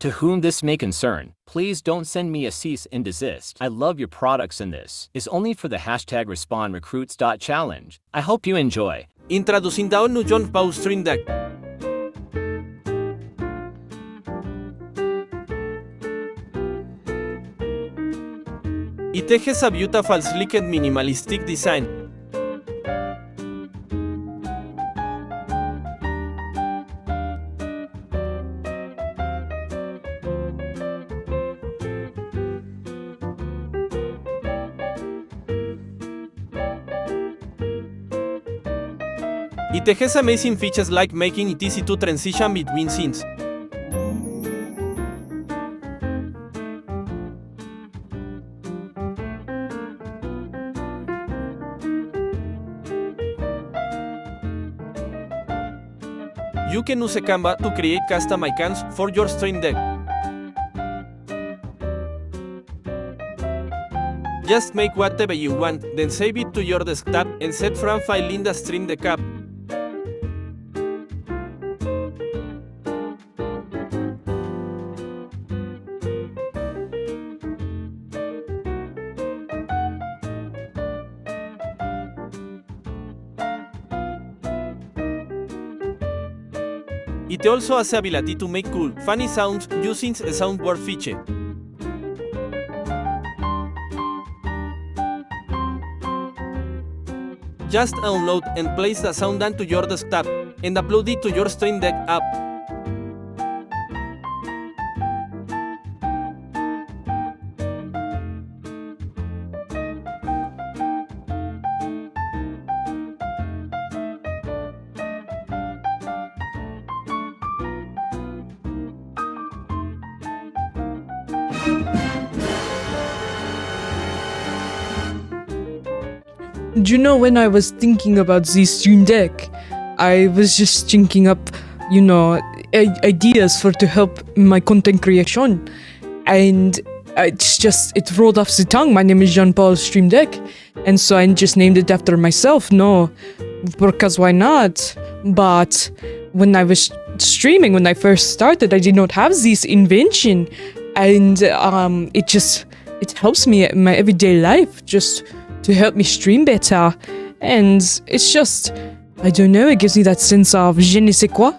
To whom this may concern, please don't send me a cease and desist. I love your products and this is only for the hashtag respondrecruits.challenge. I hope you enjoy. Introducindo no John Paul Stream Deck. It has a beautiful sleek and minimalistic design. It has amazing features like making it easy to transition between scenes. You can use Canva to create custom icons for your Stream Deck. Just make whatever you want, then save it to your desktop and set from file in the Stream Deck app. It also has the ability to make cool, funny sounds using the soundboard feature. Just download and place the sound onto your desktop and upload it to your Stream Deck app. Do you know, when I was thinking about this Stream Deck, I was just thinking up, ideas to help my content creation, and it rolled off the tongue. My name is Jean Paul Stream Deck, and so I just named it after myself. No, because why not? But when I was streaming, when I first started, I did not have this invention, and it helps me in my everyday life just to help me stream better. And it's just, I don't know, it gives me that sense of je ne sais quoi.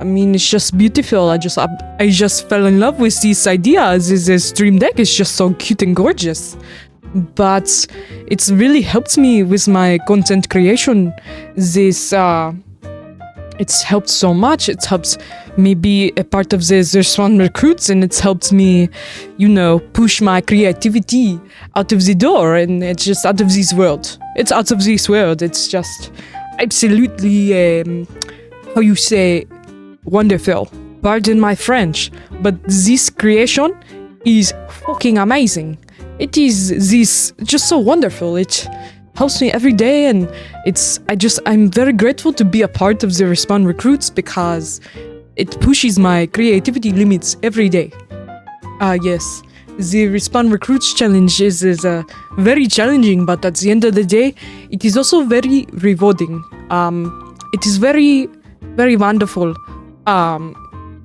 I mean, it's just beautiful. I just fell in love with this idea. This Stream Deck is just so cute and gorgeous. But it's really helped me with my content creation. It's helped so much. It helps me be a part of this one recruits, and it's helped me, push my creativity out of the door, and it's just out of this world. It's out of this world. It's just absolutely, wonderful. Pardon my French, but this creation is fucking amazing. It is just so wonderful. It helps me every day, and I'm very grateful to be a part of the Respond Recruits because it pushes my creativity limits every day. Yes, the Respond Recruits challenge is very challenging, but at the end of the day, it is also very rewarding. It is very, very wonderful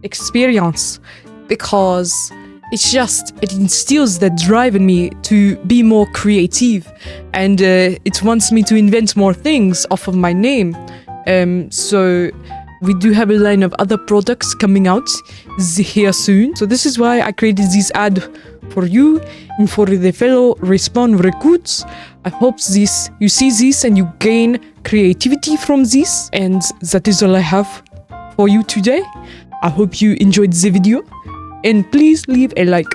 experience because it instills that drive in me to be more creative, and it wants me to invent more things off of my name. So we do have a line of other products coming out here soon. So this is why I created this ad for you and for the fellow Respond Recruits. I hope you see this and you gain creativity from this. And that is all I have for you today. I hope you enjoyed the video. And please leave a like.